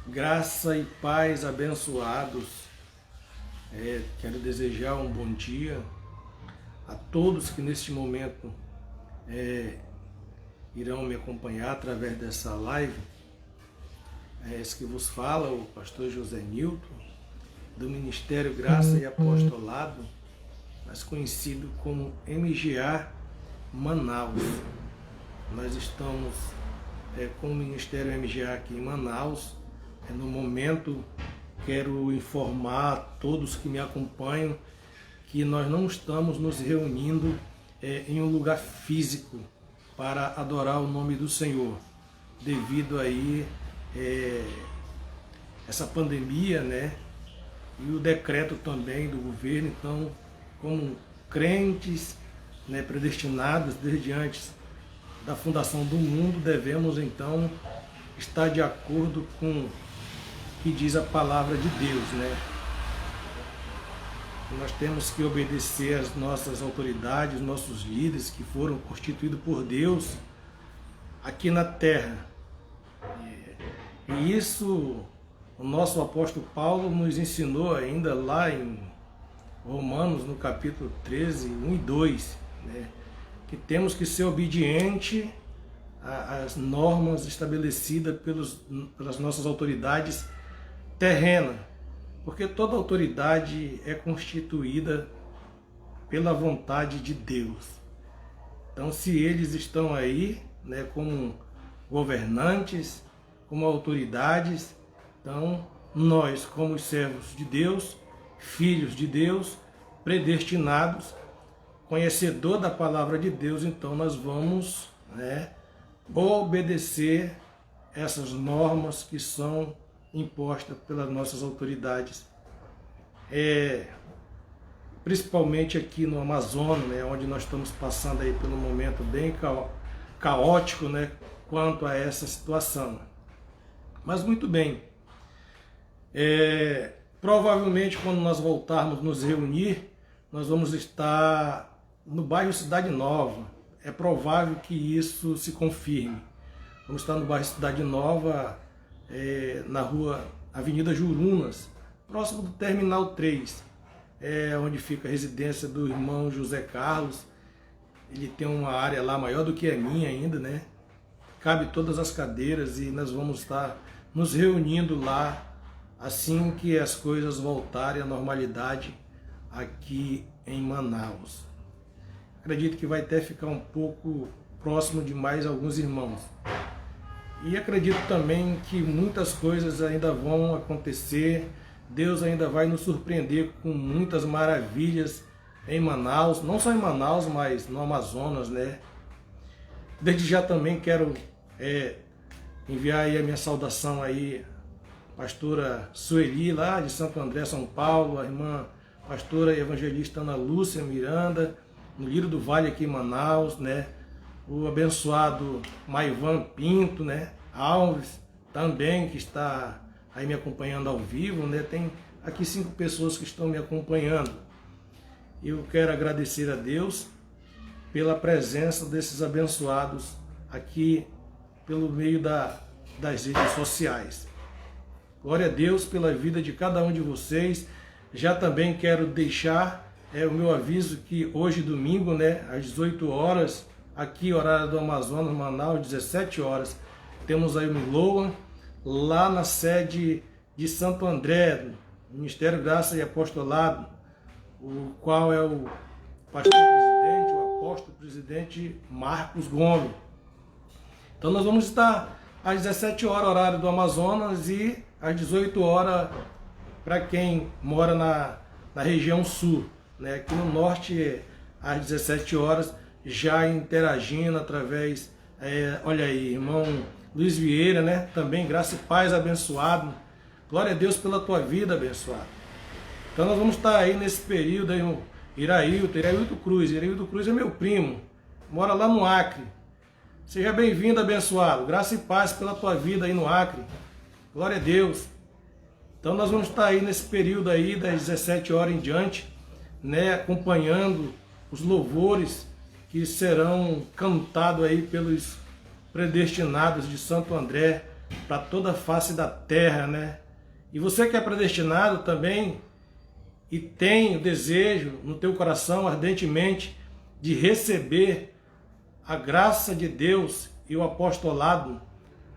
Graça e paz abençoados. Quero desejar um bom dia a todos que neste momento irão me acompanhar através dessa live. Esse que vos fala, o pastor José Nilton, do Ministério Graça e Apostolado, mais conhecido como MGA Manaus. Nós estamos com o Ministério MGA aqui em Manaus. No momento, quero informar a todos que me acompanham que nós não estamos nos reunindo em um lugar físico para adorar o nome do Senhor, devido aí essa pandemia, né? E o decreto também do governo. Então, como crentes, né, predestinados desde antes da fundação do mundo, devemos então estar de acordo com o que diz a palavra de Deus, né? Nós temos que obedecer às nossas autoridades, nossos líderes que foram constituídos por Deus aqui na terra. E isso o nosso apóstolo Paulo nos ensinou ainda lá em Romanos, no capítulo 13, 1 e 2, né? Que temos que ser obedientes às normas estabelecidas pelas nossas autoridades terrenas, porque toda autoridade é constituída pela vontade de Deus. Então, se eles estão aí, né, como governantes, como autoridades, então nós, como servos de Deus, filhos de Deus, predestinados, conhecedor da palavra de Deus, então nós vamos, né, obedecer essas normas que são impostas pelas nossas autoridades, principalmente aqui no Amazonas, né, onde nós estamos passando aí pelo momento bem caótico, né, quanto a essa situação. Mas muito bem, provavelmente quando nós voltarmos nos reunir, nós vamos estar no bairro Cidade Nova. É provável que isso se confirme. Vamos estar no bairro Cidade Nova, na rua Avenida Jurunas, próximo do Terminal 3, onde fica a residência do irmão José Carlos. Ele tem uma área lá maior do que a minha ainda, né? Cabe todas as cadeiras e nós vamos estar nos reunindo lá assim que as coisas voltarem à normalidade aqui em Manaus. Acredito que vai até ficar um pouco próximo de mais alguns irmãos. E acredito também que muitas coisas ainda vão acontecer. Deus ainda vai nos surpreender com muitas maravilhas em Manaus, não só em Manaus, mas no Amazonas, né? Desde já também quero enviar aí a minha saudação aí, pastora Sueli, lá de Santo André, São Paulo, a irmã pastora e evangelista Ana Lúcia Miranda, no Lírio do Vale aqui em Manaus, né? O abençoado Maivan Pinto, né? Alves, também, que está aí me acompanhando ao vivo, né? Tem aqui 5 pessoas que estão me acompanhando. Eu quero agradecer a Deus pela presença desses abençoados aqui pelo meio das redes sociais. Glória a Deus pela vida de cada um de vocês. Já também quero deixar o meu aviso que hoje, domingo, né, às 18 horas, aqui, horário do Amazonas, Manaus, 17 horas, temos aí o Miloa, lá na sede de Santo André, Ministério Graça e Apostolado, o qual é o pastor-presidente, o apóstolo-presidente Marcos Gomes. Então nós vamos estar às 17 horas, horário do Amazonas, e às 18 horas para quem mora na região sul, né? Aqui no norte, às 17 horas, já interagindo através, olha aí, irmão Luiz Vieira, né? Também graça e paz, abençoado. Glória a Deus pela tua vida, abençoado. Então nós vamos estar aí nesse período aí, no Irailton Cruz. Irailton Cruz é meu primo, mora lá no Acre. Seja bem-vindo, abençoado. Graça e paz pela tua vida aí no Acre. Glória a Deus. Então nós vamos estar aí nesse período aí das 17 horas em diante, né, acompanhando os louvores que serão cantados aí pelos predestinados de Santo André para toda a face da terra, né? E você que é predestinado também e tem o desejo no teu coração ardentemente de receber a graça de Deus e o apostolado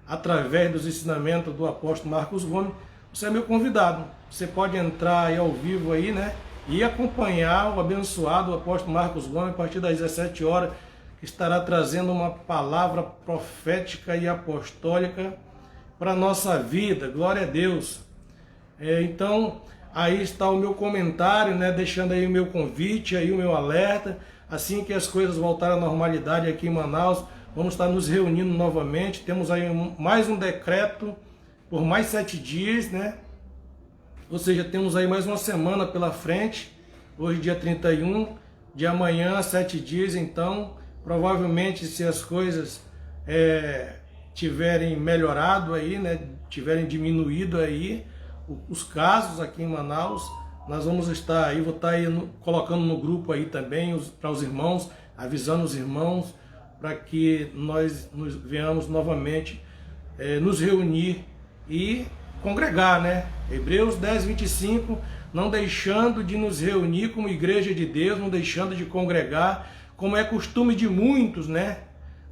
através dos ensinamentos do apóstolo Marcos Gomes, você é meu convidado. Você pode entrar aí ao vivo aí, né? E acompanhar o abençoado apóstolo Marcos Gomes a partir das 17 horas, que estará trazendo uma palavra profética e apostólica para a nossa vida. Glória a Deus. Então, aí está o meu comentário, né? Deixando aí o meu convite, aí o meu alerta. Assim que as coisas voltarem à normalidade aqui em Manaus, vamos estar nos reunindo novamente. Temos aí mais um decreto por mais 7 dias, né? Ou seja, temos aí mais uma semana pela frente. Hoje dia 31, de amanhã 7 dias. Então, provavelmente, se as coisas tiverem melhorado aí, né? Tiverem diminuído aí os casos aqui em Manaus, nós vamos estar aí, vou estar aí colocando no grupo aí também para os irmãos, avisando os irmãos para que nós nos venhamos novamente nos reunir e congregar, né? Hebreus 10, 25, não deixando de nos reunir como igreja de Deus, não deixando de congregar, como é costume de muitos, né?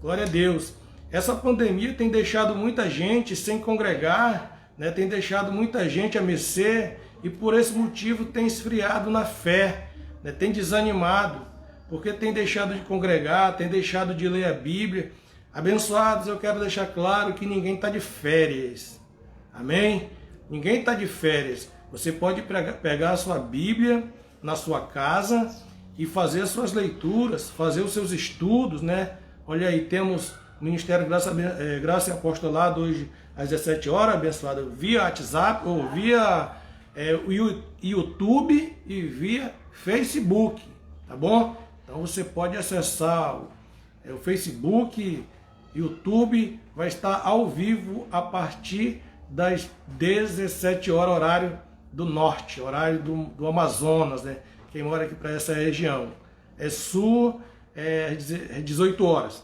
Glória a Deus. Essa pandemia tem deixado muita gente sem congregar, né? Tem deixado muita gente a mercê e por esse motivo tem esfriado na fé, né? Tem desanimado, porque tem deixado de congregar, tem deixado de ler a Bíblia. Abençoados, eu quero deixar claro que ninguém está de férias. Amém? Ninguém está de férias. Você pode pegar a sua Bíblia na sua casa e fazer as suas leituras, fazer os seus estudos, né? Olha aí, temos o Ministério Graça e Apostolado hoje às 17 horas, abençoado, via WhatsApp ou via YouTube e via Facebook, tá bom? Então você pode acessar o Facebook, YouTube, vai estar ao vivo a partir das 17 horas, horário do norte, horário do Amazonas, né? Quem mora aqui para essa região. Sul, 18 horas.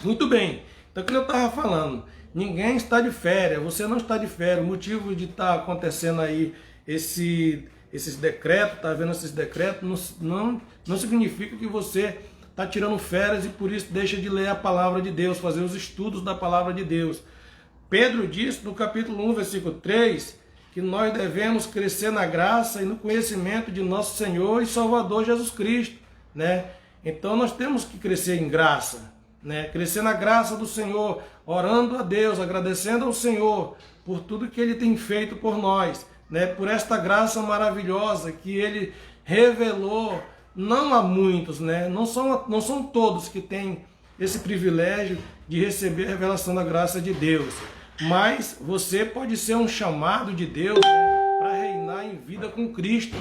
Muito bem. Então, como eu estava falando, ninguém está de férias, você não está de férias. O motivo de estar acontecendo aí esses decretos, tá vendo esses decretos, não significa que você está tirando férias e por isso deixa de ler a palavra de Deus, fazer os estudos da palavra de Deus. Pedro diz no capítulo 1, versículo 3, que nós devemos crescer na graça e no conhecimento de nosso Senhor e Salvador Jesus Cristo, né? Então nós temos que crescer em graça, né? Crescer na graça do Senhor, orando a Deus, agradecendo ao Senhor por tudo que Ele tem feito por nós, né? Por esta graça maravilhosa que Ele revelou, não a muitos, né? Não são todos que têm esse privilégio de receber a revelação da graça de Deus. Mas você pode ser um chamado de Deus, né, para reinar em vida com Cristo.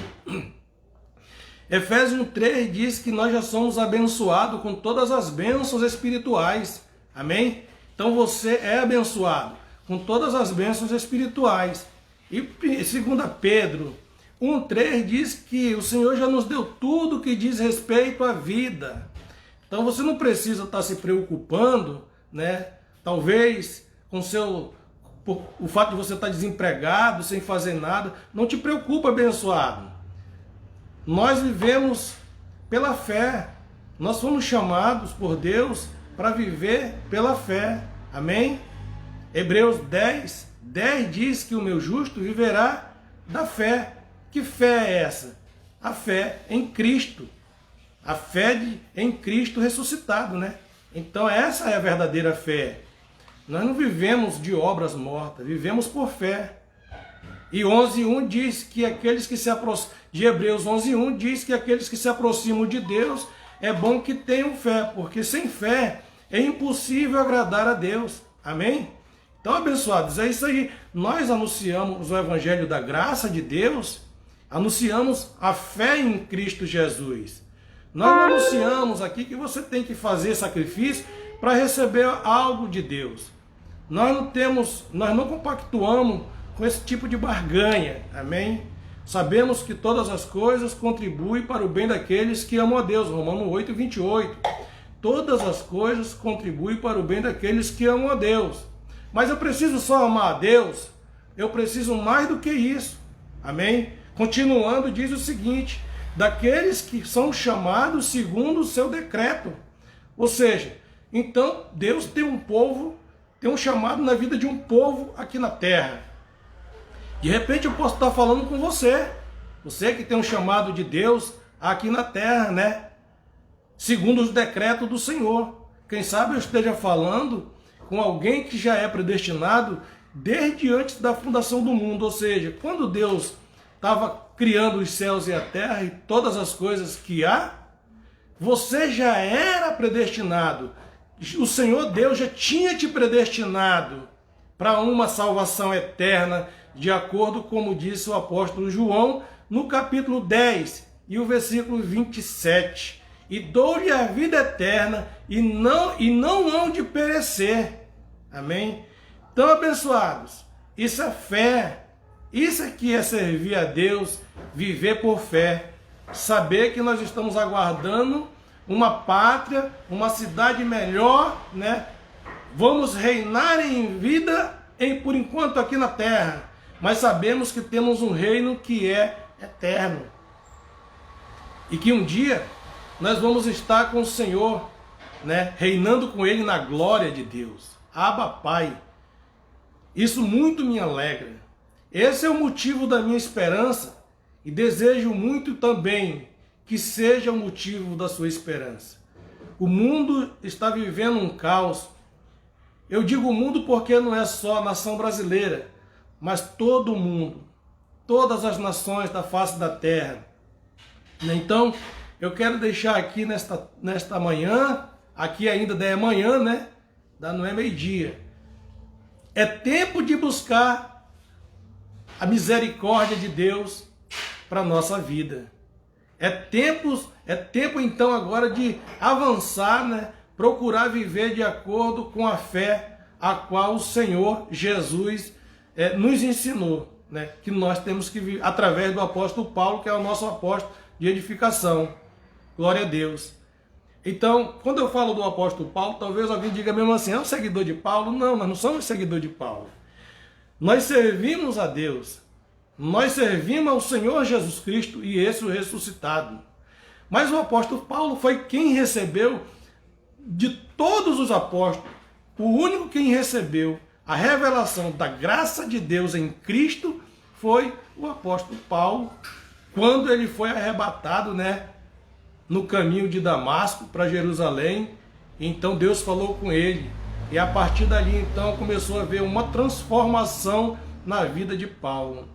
Efésios 1:3 diz que nós já somos abençoados com todas as bênçãos espirituais. Amém? Então você é abençoado com todas as bênçãos espirituais. E 2 Pedro 1:3 diz que o Senhor já nos deu tudo que diz respeito à vida. Então você não precisa estar se preocupando, né? Talvez com o fato de você estar desempregado, sem fazer nada. Não te preocupa, abençoado. Nós vivemos pela fé. Nós fomos chamados por Deus para viver pela fé. Amém? Hebreus 10 diz que o meu justo viverá da fé. Que fé é essa? A fé em Cristo. A fé em Cristo ressuscitado, né? Então essa é a verdadeira fé. Nós não vivemos de obras mortas, vivemos por fé. E 11:1 diz que aqueles que se aproximam, de Hebreus 11:1 diz que aqueles que se aproximam de Deus é bom que tenham fé, porque sem fé é impossível agradar a Deus. Amém? Então, abençoados, é isso aí. Nós anunciamos o Evangelho da graça de Deus, anunciamos a fé em Cristo Jesus. Nós não anunciamos aqui que você tem que fazer sacrifício para receber algo de Deus. Nós não compactuamos com esse tipo de barganha, amém? Sabemos que todas as coisas contribuem para o bem daqueles que amam a Deus, Romanos 8:28. todas as coisas contribuem para o bem daqueles que amam a Deus. Mas eu preciso só amar a Deus? Eu preciso mais do que isso. Amém? Continuando, diz o seguinte: daqueles que são chamados segundo o seu decreto. Ou seja, então Deus tem um povo, tem um chamado na vida de um povo aqui na terra. De repente eu posso estar falando com você, você que tem um chamado de Deus aqui na terra, né? Segundo os decretos do Senhor. Quem sabe eu esteja falando com alguém que já é predestinado desde antes da fundação do mundo. Ou seja, quando Deus estava criando os céus e a terra e todas as coisas que há, você já era predestinado. O Senhor Deus já tinha te predestinado para uma salvação eterna, de acordo com como disse o apóstolo João no capítulo 10 e o versículo 27. E dou-lhe a vida eterna e não hão de perecer. Amém? Então, abençoados, isso é fé. Isso aqui é servir a Deus, viver por fé. Saber que nós estamos aguardando uma pátria, uma cidade melhor, né? Vamos reinar em vida, por enquanto aqui na terra. Mas sabemos que temos um reino que é eterno. E que um dia nós vamos estar com o Senhor, né? Reinando com Ele na glória de Deus. Abba, Pai. Isso muito me alegra. Esse é o motivo da minha esperança e desejo muito também que seja o motivo da sua esperança. O mundo está vivendo um caos. Eu digo mundo porque não é só a nação brasileira, mas todo o mundo, todas as nações da face da terra. Então, eu quero deixar aqui nesta manhã, aqui ainda é manhã, né? Não é meio-dia. É tempo de buscar a misericórdia de Deus para a nossa vida. É tempo então agora de avançar, né? Procurar viver de acordo com a fé a qual o Senhor Jesus nos ensinou, né? Que nós temos que viver através do apóstolo Paulo, que é o nosso apóstolo de edificação. Glória a Deus. Então, quando eu falo do apóstolo Paulo, talvez alguém diga mesmo assim: é um seguidor de Paulo? Não, nós não somos seguidor de Paulo. Nós servimos a Deus. Nós servimos ao Senhor Jesus Cristo e esse o ressuscitado. Mas o apóstolo Paulo foi quem recebeu, de todos os apóstolos, o único quem recebeu a revelação da graça de Deus em Cristo foi o apóstolo Paulo, quando ele foi arrebatado, né, no caminho de Damasco para Jerusalém. Então Deus falou com ele. E a partir dali, então, começou a haver uma transformação na vida de Paulo.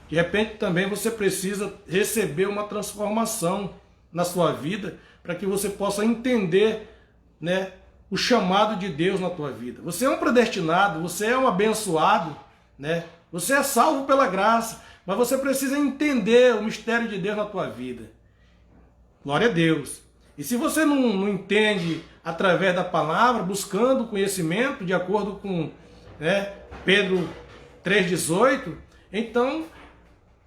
De repente, também você precisa receber uma transformação na sua vida para que você possa entender, né, o chamado de Deus na tua vida. Você é um predestinado, você é um abençoado, né? Você é salvo pela graça, mas você precisa entender o mistério de Deus na tua vida. Glória a Deus. E se você não entende através da palavra, buscando conhecimento, de acordo com, né, Pedro 3,18, então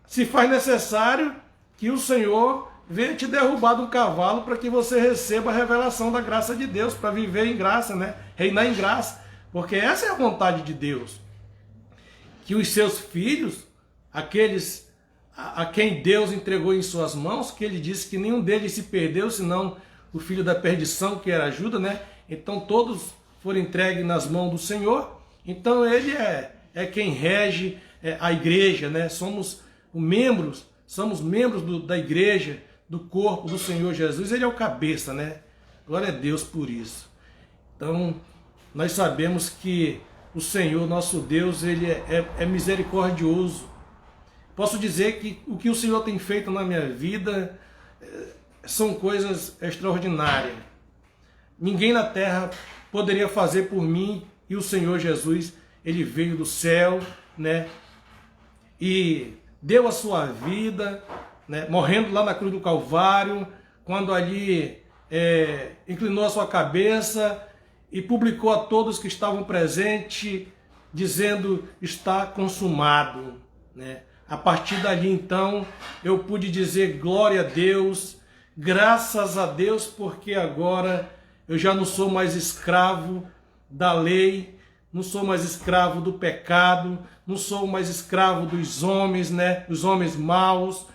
se faz necessário que o Senhor venha te derrubar do cavalo para que você receba a revelação da graça de Deus, para viver em graça, né? Reinar em graça. Porque essa é a vontade de Deus. Que os seus filhos, aqueles a quem Deus entregou em suas mãos, que ele disse que nenhum deles se perdeu, senão o filho da perdição, que era Judas, né? Então todos foram entregues nas mãos do Senhor. Então ele é quem rege a igreja, né? Somos membros da igreja, do corpo do Senhor Jesus. Ele é o cabeça, né? Glória a Deus por isso. Então nós sabemos que o Senhor, nosso Deus, ele é misericordioso. Posso dizer que o que o Senhor tem feito na minha vida são coisas extraordinárias. Ninguém na terra poderia fazer por mim, e o Senhor Jesus, ele veio do céu, né? E deu a sua vida, né? Morrendo lá na cruz do Calvário, quando ali inclinou a sua cabeça e publicou a todos que estavam presentes, dizendo: está consumado, né? A partir dali, então, eu pude dizer: glória a Deus, graças a Deus, porque agora eu já não sou mais escravo da lei, não sou mais escravo do pecado, não sou mais escravo dos homens, né? Dos homens maus.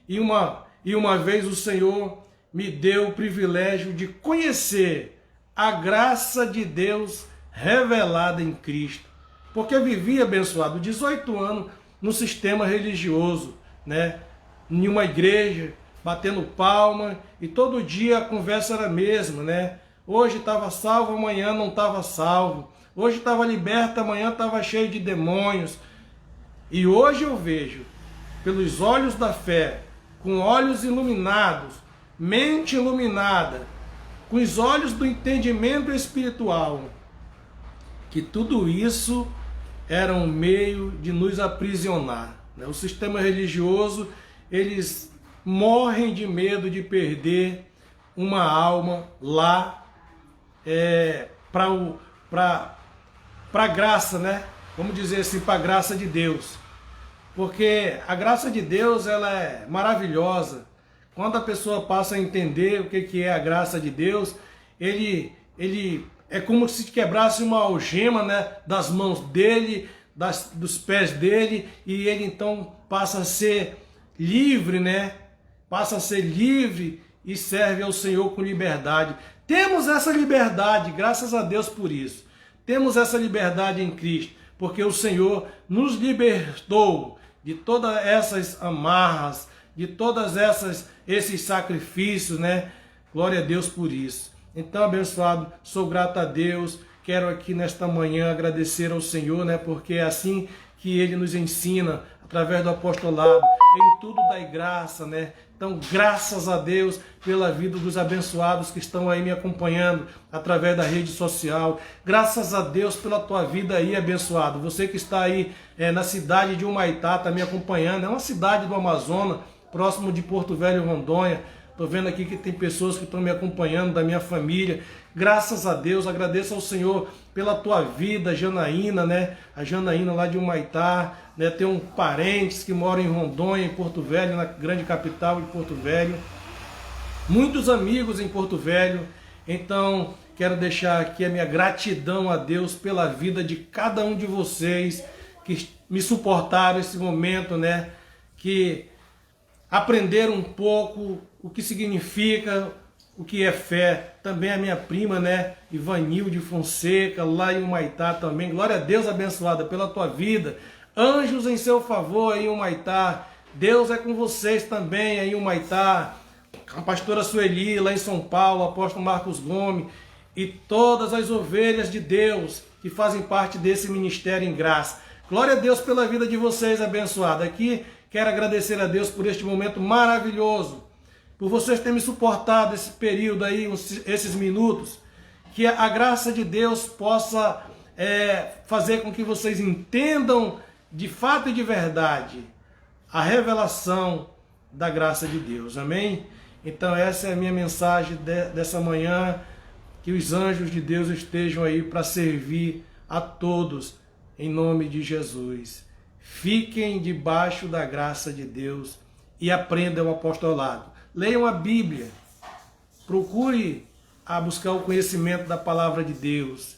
E uma vez o Senhor me deu o privilégio de conhecer a graça de Deus revelada em Cristo. Porque eu vivi, abençoado, 18 anos no sistema religioso, né? Em uma igreja, batendo palma, e todo dia a conversa era a mesma, né? Hoje estava salvo, amanhã não estava salvo. Hoje estava liberto, amanhã estava cheio de demônios. E hoje eu vejo, pelos olhos da fé, com olhos iluminados, mente iluminada, com os olhos do entendimento espiritual, que tudo isso era um meio de nos aprisionar. O sistema religioso, eles morrem de medo de perder uma alma lá para a graça, né? Vamos dizer assim, para a graça de Deus. Porque a graça de Deus, ela é maravilhosa. Quando a pessoa passa a entender o que é a graça de Deus, ele é como se quebrasse uma algema, né, das mãos dele, dos pés dele, e ele então passa a ser livre, né? Passa a ser livre e serve ao Senhor com liberdade. Temos essa liberdade, graças a Deus por isso. Temos essa liberdade em Cristo, porque o Senhor nos libertou de todas essas amarras, de todas esses sacrifícios, né? Glória a Deus por isso. Então, abençoado, sou grato a Deus. Quero aqui nesta manhã agradecer ao Senhor, né? Porque é assim que Ele nos ensina, através do apostolado, em tudo dai graça, né? Então, graças a Deus pela vida dos abençoados que estão aí me acompanhando através da rede social. Graças a Deus pela tua vida aí, abençoado. Você que está aí na cidade de Humaitá, está me acompanhando. É uma cidade do Amazonas, próximo de Porto Velho, Rondônia. Estou vendo aqui que tem pessoas que estão me acompanhando, da minha família. Graças a Deus, agradeço ao Senhor pela tua vida, Janaína, né? A Janaína lá de Humaitá, né? Tem parentes que moram em Rondônia, em Porto Velho, na grande capital de Porto Velho. Muitos amigos em Porto Velho. Então, quero deixar aqui a minha gratidão a Deus pela vida de cada um de vocês que me suportaram esse momento, né? Que aprenderam um pouco o que significa, o que é fé. Também a minha prima, né, Ivanilde Fonseca, lá em Humaitá também. Glória a Deus, abençoada pela tua vida. Anjos em seu favor aí em Humaitá. Deus é com vocês também aí em Humaitá. A pastora Sueli lá em São Paulo, o apóstolo Marcos Gomes e todas as ovelhas de Deus que fazem parte desse ministério em graça. Glória a Deus pela vida de vocês, abençoada. Aqui quero agradecer a Deus por este momento maravilhoso, por vocês terem me suportado esse período aí, esses minutos, que a graça de Deus possa fazer com que vocês entendam de fato e de verdade a revelação da graça de Deus, amém? Então essa é a minha mensagem dessa manhã, que os anjos de Deus estejam aí para servir a todos, em nome de Jesus. Fiquem debaixo da graça de Deus e aprendam o apostolado. Leiam a Bíblia, procure a buscar o conhecimento da palavra de Deus.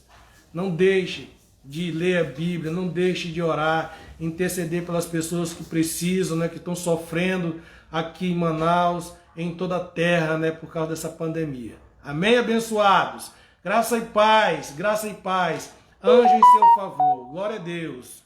Não deixe de ler a Bíblia, não deixe de orar, interceder pelas pessoas que precisam, né, que estão sofrendo aqui em Manaus, em toda a terra, né, por causa dessa pandemia. Amém, abençoados? Graça e paz, anjo em seu favor. Glória a Deus.